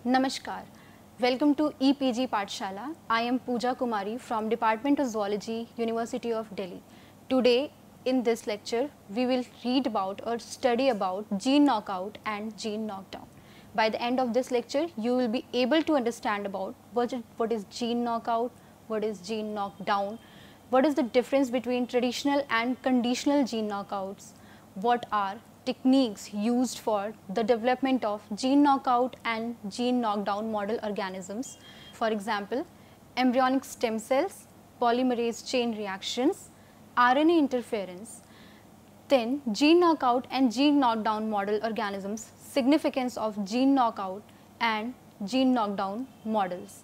Namaskar. Welcome to EPG Pathshala. I am Pooja Kumari from Department of Zoology, University of Delhi. Today in this lecture, we will read about or study about gene knockout and gene knockdown. By the end of this lecture, you will be able to understand about what is gene knockout, what is gene knockdown, what is the difference between traditional and conditional gene knockouts, what are techniques used for the development of gene knockout and gene knockdown model organisms. For example, embryonic stem cells, polymerase chain reactions, RNA interference. Then gene knockout and gene knockdown model organisms, significance of gene knockout and gene knockdown models.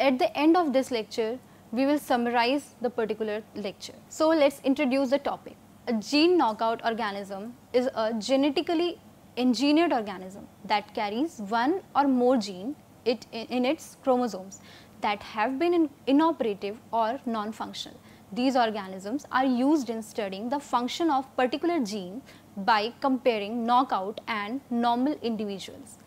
At the end of this lecture, we will summarize the particular lecture. So let's introduce the topic. A gene knockout organism is a genetically engineered organism that carries one or more genes in its chromosomes that have been inoperative or non-functional. These organisms are used in studying the function of particular gene by comparing knockout and normal individuals.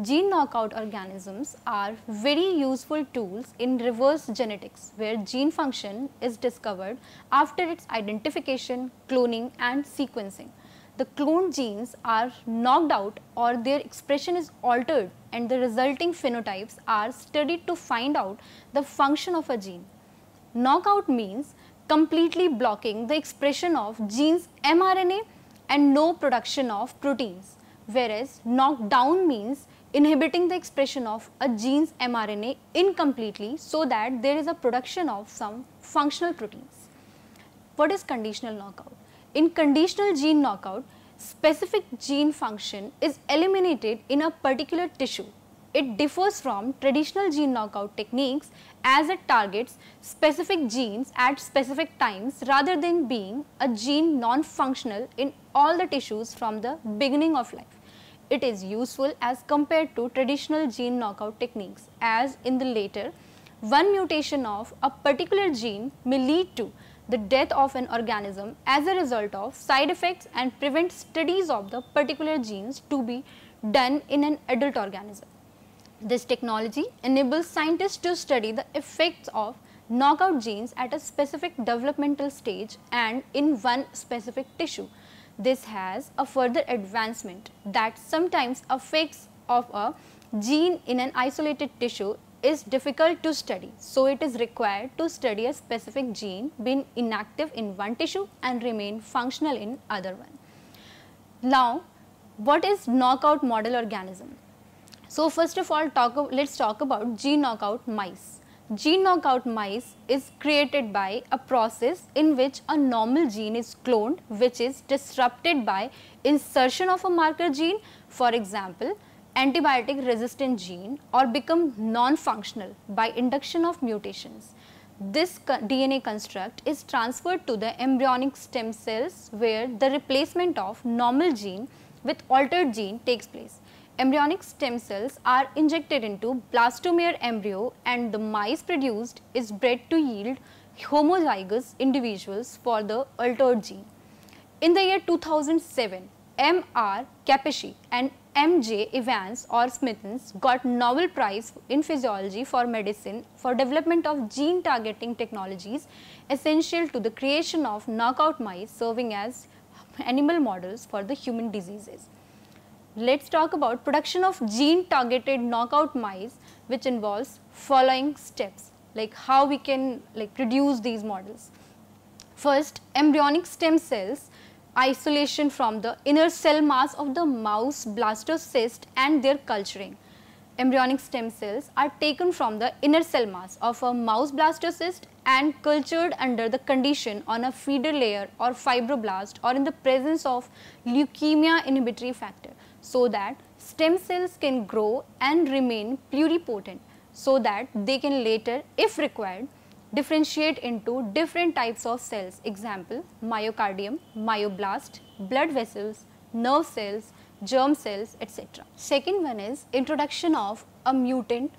Gene knockout organisms are very useful tools in reverse genetics, where gene function is discovered after its identification, cloning and sequencing. The cloned genes are knocked out or their expression is altered, and the resulting phenotypes are studied to find out the function of a gene. Knockout means completely blocking the expression of genes mRNA and no production of proteins, whereas knockdown means inhibiting the expression of a gene's mRNA incompletely so that there is a production of some functional proteins. What is conditional knockout? In conditional gene knockout, specific gene function is eliminated in a particular tissue. It differs from traditional gene knockout techniques as it targets specific genes at specific times rather than being a gene non-functional in all the tissues from the beginning of life. It is useful as compared to traditional gene knockout techniques, as in the later, one mutation of a particular gene may lead to the death of an organism as a result of side effects and prevent studies of the particular genes to be done in an adult organism. This technology enables scientists to study the effects of knockout genes at a specific developmental stage and in one specific tissue. This has a further advancement that sometimes effects of a gene in an isolated tissue is difficult to study. So it is required to study a specific gene being inactive in one tissue and remain functional in other one. Now, what is knockout model organism? So first of all, let's talk about gene knockout mice. Gene knockout mice is created by a process in which a normal gene is cloned, which is disrupted by insertion of a marker gene, for example, antibiotic resistant gene, or become non-functional by induction of mutations. This DNA construct is transferred to the embryonic stem cells, where the replacement of normal gene with altered gene takes place. Embryonic stem cells are injected into blastomere embryo, and the mice produced is bred to yield homozygous individuals for the altered gene. In the year 2007, M.R. Capecchi and M.J. Evans or Smithens got Nobel Prize in Physiology for Medicine for development of gene targeting technologies essential to the creation of knockout mice serving as animal models for the human diseases. Let's talk about production of gene targeted knockout mice, which involves following steps, like how we can produce these models. First, embryonic stem cells isolation from the inner cell mass of the mouse blastocyst and their culturing. Embryonic stem cells are taken from the inner cell mass of a mouse blastocyst and cultured under the condition on a feeder layer or fibroblast or in the presence of leukemia inhibitory factor, so that stem cells can grow and remain pluripotent, so that they can later, if required, differentiate into different types of cells, example myocardium, myoblast, blood vessels, nerve cells, germ cells, etc. Second one is introduction of a mutant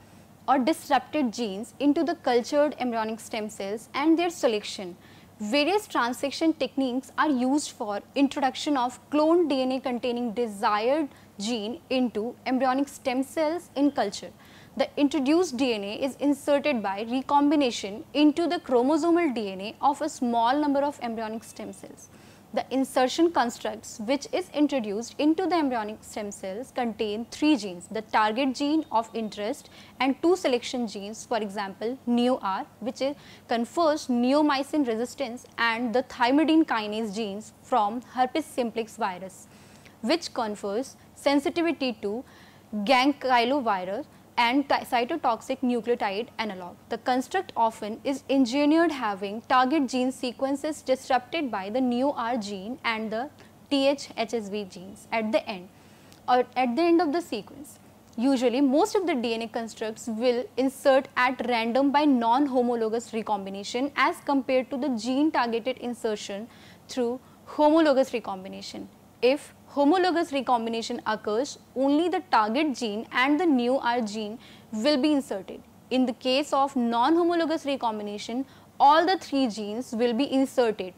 or disrupted genes into the cultured embryonic stem cells and their selection, Various transcription techniques are used for introduction of cloned DNA containing desired gene into embryonic stem cells in culture. The introduced DNA is inserted by recombination into the chromosomal DNA of a small number of embryonic stem cells. The insertion constructs which is introduced into the embryonic stem cells contain 3 genes, the target gene of interest and 2 selection genes, for example NEO-R, which confers neomycin resistance, and the thymidine kinase genes from herpes simplex virus, which confers sensitivity to gankylovirus and cytotoxic nucleotide analog. The construct often is engineered having target gene sequences disrupted by the NEO-R gene and the THHSV genes at the end or at the end of the sequence. Usually, most of the DNA constructs will insert at random by non-homologous recombination as compared to the gene-targeted insertion through homologous recombination. If homologous recombination occurs, only the target gene and the NEO-R gene will be inserted. In the case of non-homologous recombination, all the 3 genes will be inserted,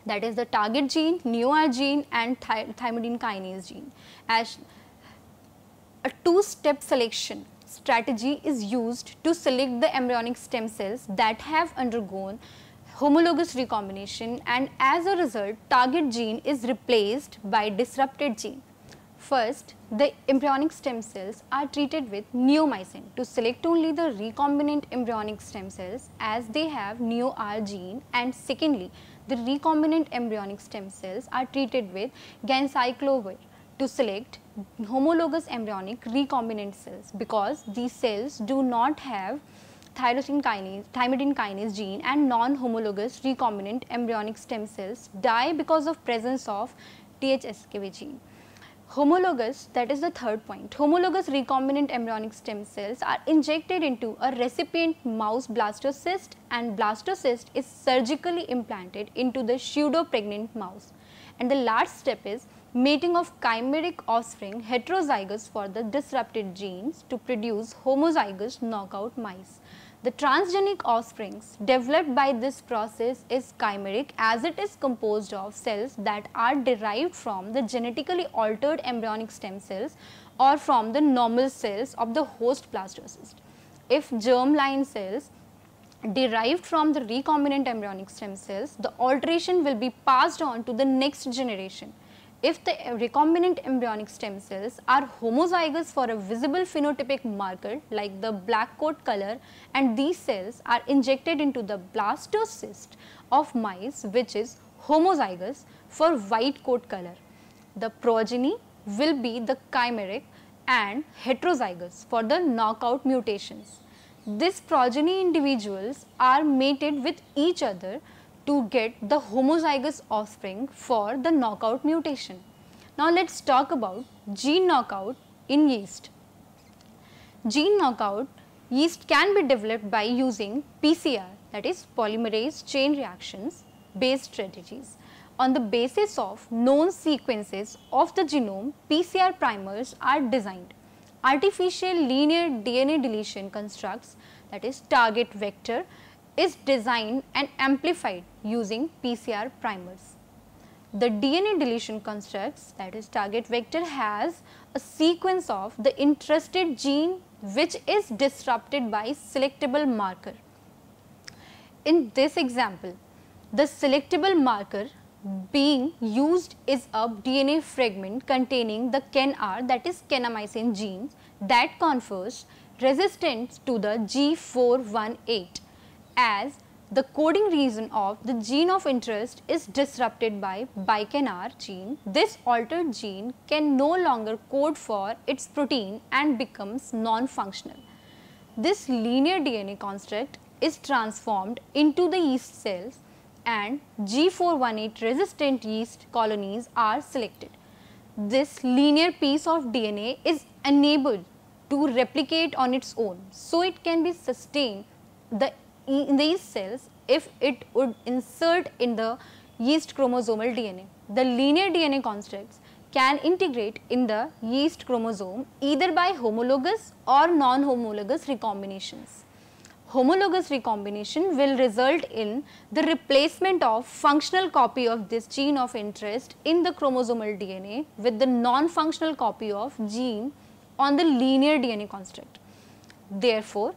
that is the target gene, NEO-R gene and thymidine kinase gene. As a 2-step selection strategy is used to select the embryonic stem cells that have undergone homologous recombination, and as a result target gene is replaced by disrupted gene. First, the embryonic stem cells are treated with neomycin to select only the recombinant embryonic stem cells as they have NEO-R gene, and secondly, the recombinant embryonic stem cells are treated with ganciclovir to select homologous embryonic recombinant cells, because these cells do not have thymidine kinase gene, and non-homologous recombinant embryonic stem cells die because of presence of THSKV gene. Homologous, that is the third point, homologous recombinant embryonic stem cells are injected into a recipient mouse blastocyst, and blastocyst is surgically implanted into the pseudo-pregnant mouse. And the last step is mating of chimeric offspring heterozygous for the disrupted genes to produce homozygous knockout mice. The transgenic offsprings developed by this process is chimeric, as it is composed of cells that are derived from the genetically altered embryonic stem cells or from the normal cells of the host blastocyst. If germline cells derived from the recombinant embryonic stem cells, the alteration will be passed on to the next generation. If the recombinant embryonic stem cells are homozygous for a visible phenotypic marker like the black coat color, and these cells are injected into the blastocyst of mice which is homozygous for white coat color, the progeny will be the chimeric and heterozygous for the knockout mutations. These progeny individuals are mated with each other to get the homozygous offspring for the knockout mutation. Now let us talk about gene knockout in yeast. Gene knockout yeast can be developed by using PCR, that is polymerase chain reactions based strategies. On the basis of known sequences of the genome, PCR primers are designed. Artificial linear DNA deletion constructs, that is target vector, is designed and amplified using PCR primers. The DNA deletion constructs, that is target vector, has a sequence of the interested gene which is disrupted by selectable marker. In this example, the selectable marker being used is a DNA fragment containing the CAN-R, that is kanamycin gene, that confers resistance to the G418. As the coding region of the gene of interest is disrupted by BiCAN-R gene, this altered gene can no longer code for its protein and becomes non-functional. This linear DNA construct is transformed into the yeast cells and G418 resistant yeast colonies are selected. This linear piece of DNA is enabled to replicate on its own, so it can be sustained in these cells if it would insert in the yeast chromosomal DNA. The linear DNA constructs can integrate in the yeast chromosome either by homologous or non-homologous recombinations. homologous recombination will result in the replacement of functional copy of this gene of interest in the chromosomal DNA with the non-functional copy of gene on the linear DNA construct. Therefore,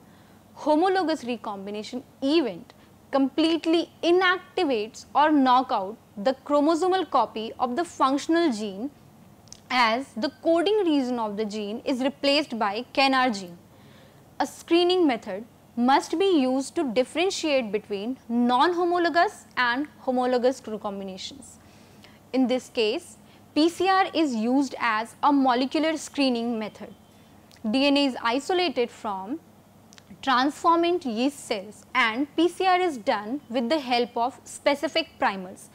homologous recombination event completely inactivates or knock out the chromosomal copy of the functional gene, as the coding region of the gene is replaced by CANR gene. A screening method must be used to differentiate between non-homologous and homologous recombinations. In this case, PCR is used as a molecular screening method. DNA is isolated from transformant yeast cells and PCR is done with the help of specific primers.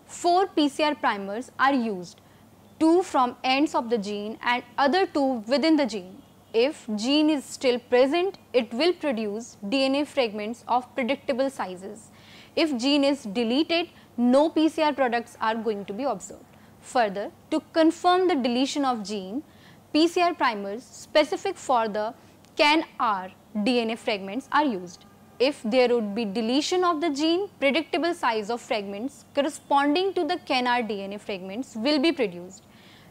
4 PCR primers are used, 2 from ends of the gene and other 2 within the gene. If gene is still present, it will produce DNA fragments of predictable sizes. If gene is deleted, no PCR products are going to be observed. Further, to confirm the deletion of gene, PCR primers specific for the CANR DNA fragments are used. If there would be deletion of the gene, predictable size of fragments corresponding to the CANR DNA fragments will be produced.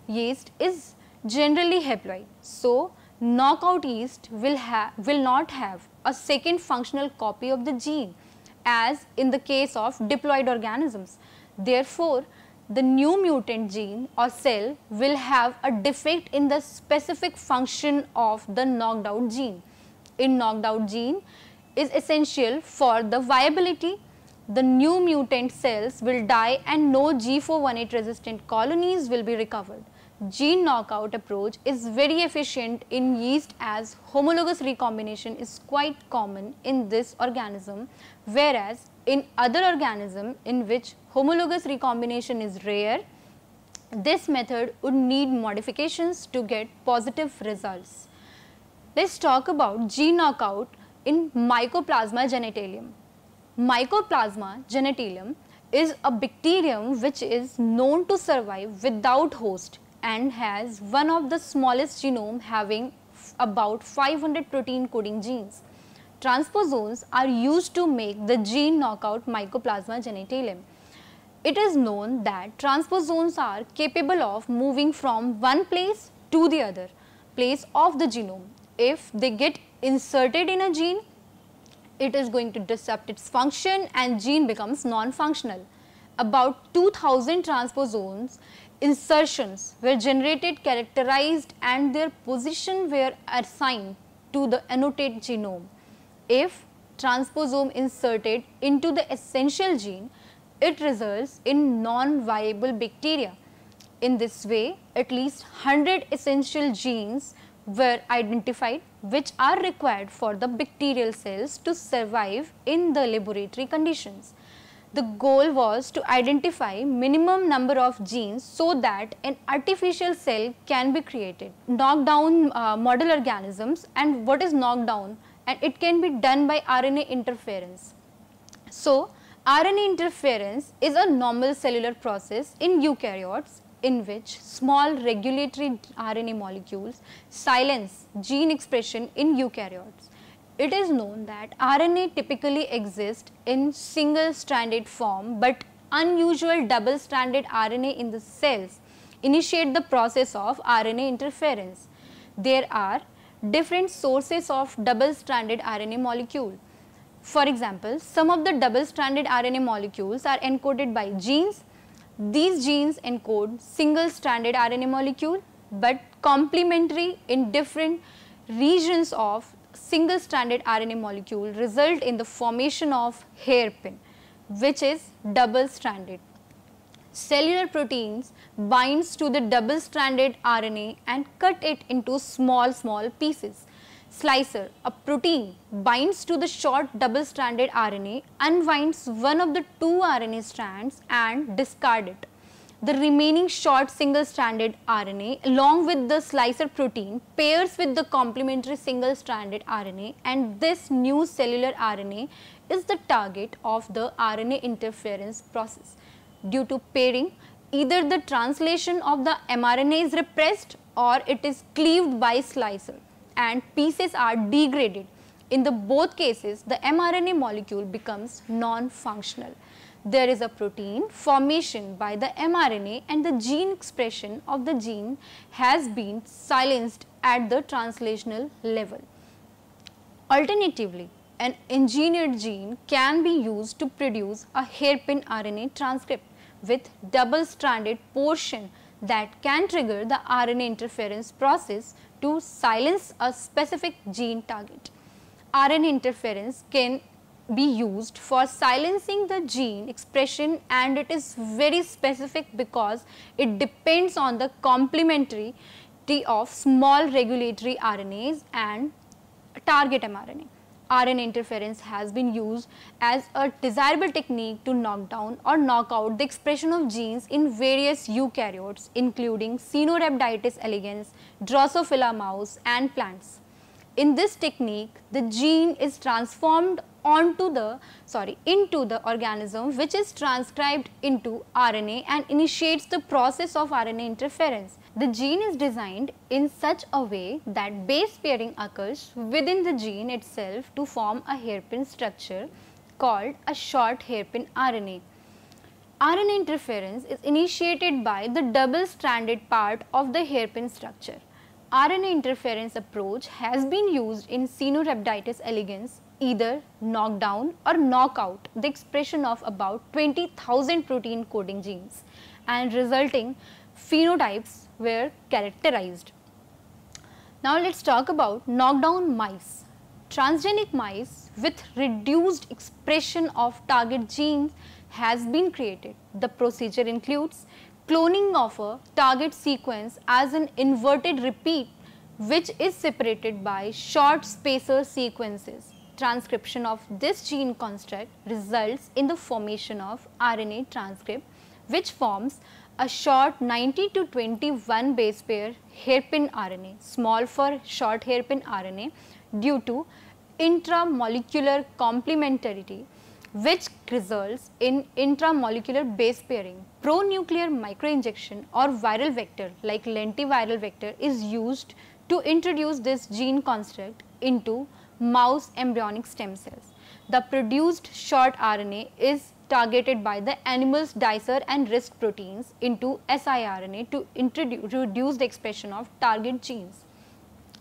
Yeast is generally haploid, so knockout yeast will not have a second functional copy of the gene as in the case of diploid organisms. Therefore, the new mutant gene or cell will have a defect in the specific function of the knocked out gene. In knocked out gene is essential for the viability. The new mutant cells will die and no G418 resistant colonies will be recovered. Gene knockout approach is very efficient in yeast as homologous recombination is quite common in this organism, whereas in other organisms in which homologous recombination is rare, this method would need modifications to get positive results. Let's talk about gene knockout in Mycoplasma genitalium. Mycoplasma genitalium is a bacterium which is known to survive without host and has one of the smallest genome having about 500 protein coding genes. Transposons are used to make the gene knockout Mycoplasma genitalium. It is known that transposons are capable of moving from one place to the other place of the genome. If they get inserted in a gene, it is going to disrupt its function and gene becomes non-functional. About 2000 transposons insertions were generated, characterized and their position were assigned to the annotated genome. If transposome inserted into the essential gene, it results in non-viable bacteria. In this way, at least 100 essential genes were identified which are required for the bacterial cells to survive in the laboratory conditions. The goal was to identify minimum number of genes so that an artificial cell can be created. Knockdown model organisms, and what is knockdown? And it can be done by RNA interference. So, RNA interference is a normal cellular process in eukaryotes in which small regulatory RNA molecules silence gene expression in eukaryotes. It is known that RNA typically exists in single-stranded form, but unusual double-stranded RNA in the cells initiate the process of RNA interference. There are different sources of double-stranded RNA molecule. For example, some of the double-stranded RNA molecules are encoded by genes. These genes encode single-stranded RNA molecule, but complementary in different regions of single-stranded RNA molecule result in the formation of hairpin, which is double-stranded. Cellular proteins binds to the double-stranded RNA and cut it into small pieces. Slicer, a protein, binds to the short double-stranded RNA, unwinds one of the 2 RNA strands and discard it. The remaining short single-stranded RNA along with the slicer protein pairs with the complementary single-stranded RNA, and this new cellular RNA is the target of the RNA interference process. Due to pairing, either the translation of the mRNA is repressed or it is cleaved by slicer and pieces are degraded. In the both cases, the mRNA molecule becomes non-functional. There is a protein formation by the mRNA and the gene expression of the gene has been silenced at the translational level. Alternatively, an engineered gene can be used to produce a hairpin RNA transcript with double-stranded portion that can trigger the RNA interference process to silence a specific gene target. RNA interference can be used for silencing the gene expression, and it is very specific because it depends on the complementarity of small regulatory RNAs and target mRNA. RNA interference has been used as a desirable technique to knock down or knock out the expression of genes in various eukaryotes, including Caenorhabditis elegans, Drosophila mouse and plants. In this technique, the gene is transformed into the organism, which is transcribed into RNA and initiates the process of RNA interference. The gene is designed in such a way that base pairing occurs within the gene itself to form a hairpin structure called a short hairpin RNA. RNA interference is initiated by the double-stranded part of the hairpin structure. RNA interference approach has been used in Caenorhabditis elegans, either knock down or knock out the expression of about 20,000 protein coding genes, and resulting phenotypes were characterized. Now let's talk about knockdown mice. Transgenic mice with reduced expression of target genes has been created. The procedure includes cloning of a target sequence as an inverted repeat, which is separated by short spacer sequences. Transcription of this gene construct results in the formation of RNA transcript, which forms a short 90 to 21 base pair hairpin RNA, small for short hairpin RNA, due to intramolecular complementarity, which results in intramolecular base pairing. Pronuclear microinjection or viral vector like lentiviral vector is used to introduce this gene construct into mouse embryonic stem cells. The produced short RNA is targeted by the animal's dicer and risk proteins into siRNA to reduce the expression of target genes.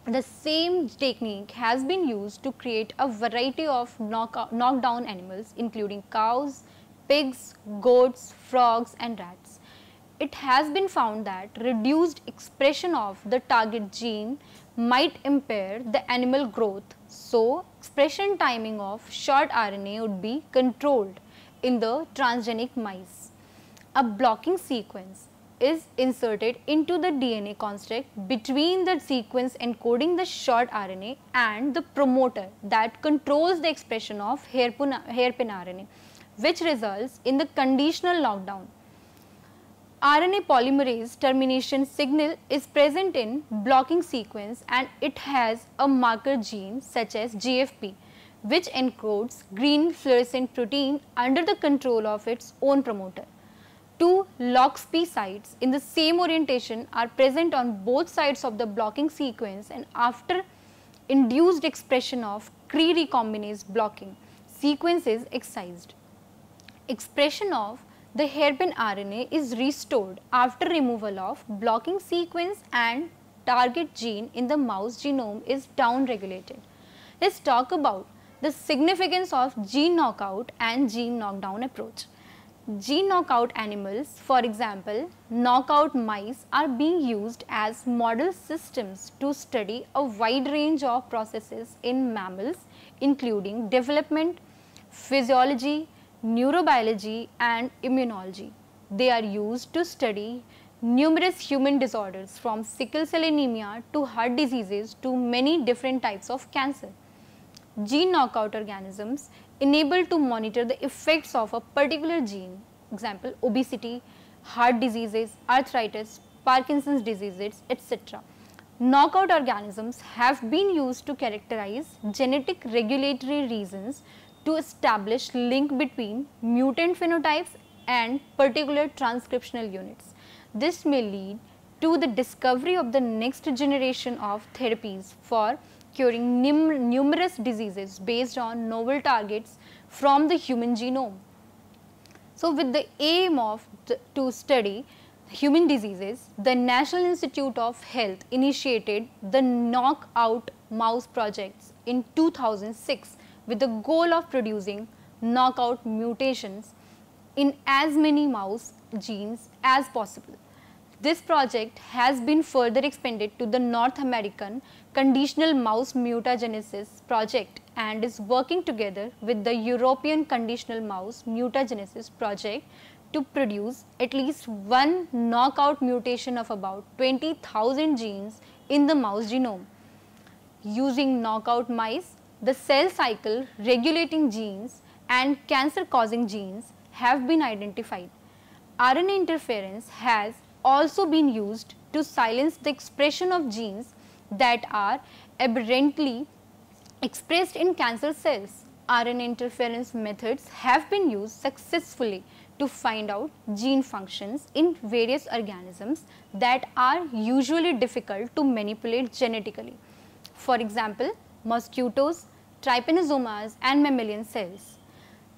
The same technique has been used to create a variety of knockdown animals, including cows, pigs, goats, frogs and rats. It has been found that reduced expression of the target gene might impair the animal growth, so expression timing of short RNA would be controlled in the transgenic mice. A blocking sequence is inserted into the DNA construct between the sequence encoding the short RNA and the promoter that controls the expression of hairpin RNA, which results in the conditional knockdown. RNA polymerase termination signal is present in blocking sequence, and it has a marker gene such as GFP, which encodes green fluorescent protein under the control of its own promoter. Two LOXP sites in the same orientation are present on both sides of the blocking sequence, and after induced expression of Cre recombinase blocking, sequence is excised. Expression of the hairpin RNA is restored after removal of blocking sequence, and target gene in the mouse genome is downregulated. Let's talk about the significance of gene knockout and gene knockdown approach. Gene knockout animals, for example, knockout mice, are being used as model systems to study a wide range of processes in mammals, including development, physiology, neurobiology and immunology. They are used to study numerous human disorders from sickle cell anemia to heart diseases to many different types of cancer. Gene knockout organisms enable to monitor the effects of a particular gene, example obesity, heart diseases, arthritis, Parkinson's diseases, etc. Knockout organisms have been used to characterize genetic regulatory reasons to establish link between mutant phenotypes and particular transcriptional units. This may lead to the discovery of the next generation of therapies for curing numerous diseases based on novel targets from the human genome. So, with the aim of to study human diseases, the National Institute of Health initiated the Knockout Mouse projects in 2006 with the goal of producing knockout mutations in as many mouse genes as possible. This project has been further expanded to the North American Conditional Mouse Mutagenesis project and is working together with the European Conditional Mouse Mutagenesis project to produce at least one knockout mutation of about 20,000 genes in the mouse genome. Using knockout mice, the cell cycle regulating genes and cancer causing genes have been identified. RNA interference has also been used to silence the expression of genes that are aberrantly expressed in cancer cells. RNA interference methods have been used successfully to find out gene functions in various organisms that are usually difficult to manipulate genetically. For example, mosquitoes, trypanosomas and mammalian cells.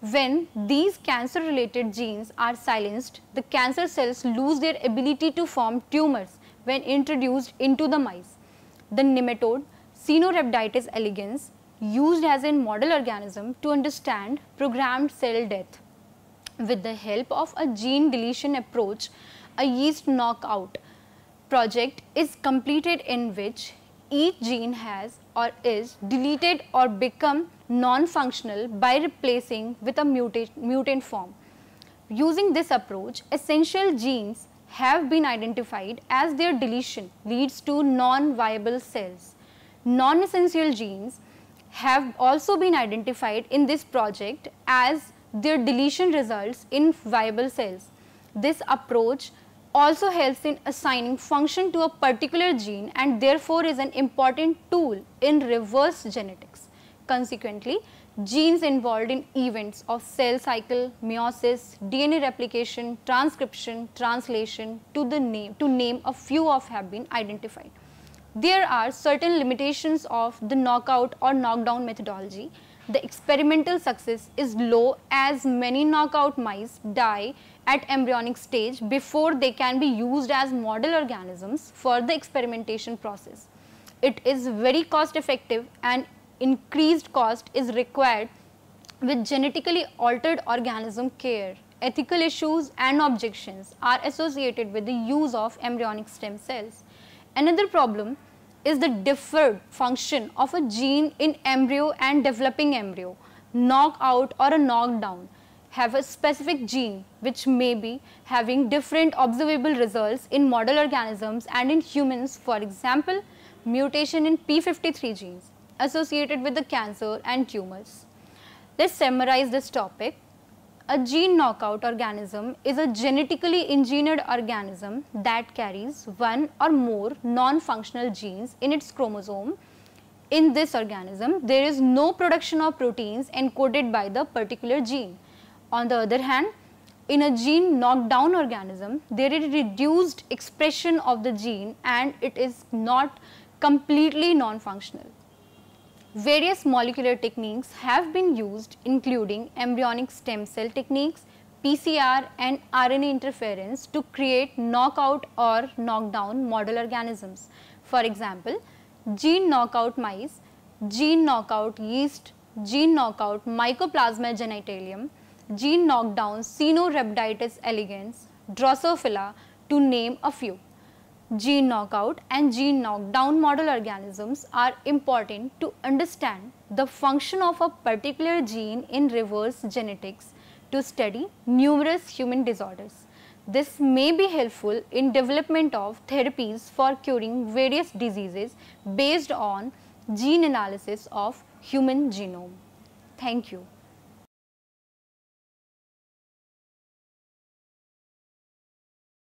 When these cancer related genes are silenced, the cancer cells lose their ability to form tumors when introduced into the mice. The nematode Caenorhabditis elegans used as a model organism to understand programmed cell death. With the help of a gene deletion approach, a yeast knockout project is completed in which each gene has or is deleted or become non-functional by replacing with a mutant form. Using this approach, essential genes have been identified as their deletion leads to non-viable cells. Non-essential genes have also been identified in this project as their deletion results in viable cells. This approach also helps in assigning function to a particular gene and therefore is an important tool in reverse genetics. Consequently, genes involved in events of cell cycle, meiosis, DNA replication, transcription, translation to name a few of have been identified. There are certain limitations of the knockout or knockdown methodology. The experimental success is low as many knockout mice die at embryonic stage before they can be used as model organisms for the experimentation process. It is very cost effective and increased cost is required with genetically altered organism care. Ethical issues and objections are associated with the use of embryonic stem cells. Another problem is the deferred function of a gene in embryo and developing embryo. Knockout or a knockdown have a specific gene which may be having different observable results in model organisms and in humans. For example, mutation in P53 genes associated with the cancer and tumors. Let's summarize this topic. A gene knockout organism is a genetically engineered organism that carries one or more non-functional genes in its chromosome. In this organism, there is no production of proteins encoded by the particular gene. On the other hand, in a gene knockdown organism, there is reduced expression of the gene and it is not completely non-functional. Various molecular techniques have been used including embryonic stem cell techniques, PCR and RNA interference to create knockout or knockdown model organisms. For example, gene knockout mice, gene knockout yeast, gene knockout Mycoplasma genitalium, gene knockdown Caenorhabditis elegans, Drosophila to name a few. Gene knockout and gene knockdown model organisms are important to understand the function of a particular gene in reverse genetics to study numerous human disorders. This may be helpful in development of therapies for curing various diseases based on gene analysis of human genome. Thank you.